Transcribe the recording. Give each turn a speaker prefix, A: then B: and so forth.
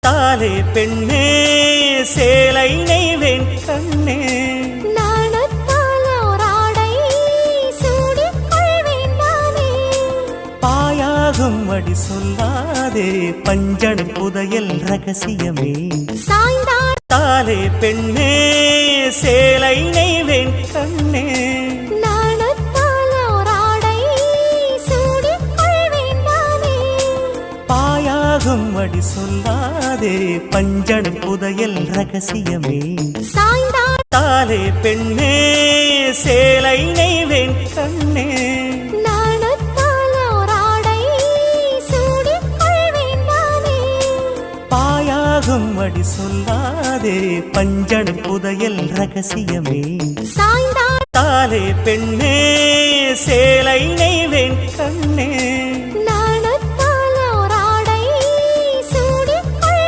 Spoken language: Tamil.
A: நாணத்தாலே பெண்ணே சேலை நெய்வேன் கண்ணே
B: நாணத்தாலோராடை சூடிக் கொள்வேன் நானே
A: பாயாகும் அடி சொல்லாதே பஞ்சணம் புதையல் ரகசியமே
B: சாய்ந்தாலே
A: பெண்ணே சேலை நெய்வேன் கண்ணே
B: நாணத்தாலோராடை சூடிக் கொள்வேன் நானே
A: பாயாகும் அடி சொல்லாதே பஞ்சணம் புதையல் ரகசியமே
B: சாய்ந்தாலே
A: பெண்ணே சேலை நெய்வேன் கண்ணே
B: நாணத்தாலோராடை சூடிக் கொள்வேன் நானே
A: பாயாகும் அடி சொல்லாதே பஞ்சணம் புதையல் ரகசியமே
B: சாய்ந்தாலே
A: பெண்ணே சேலை நெய்வேன் கண்ணே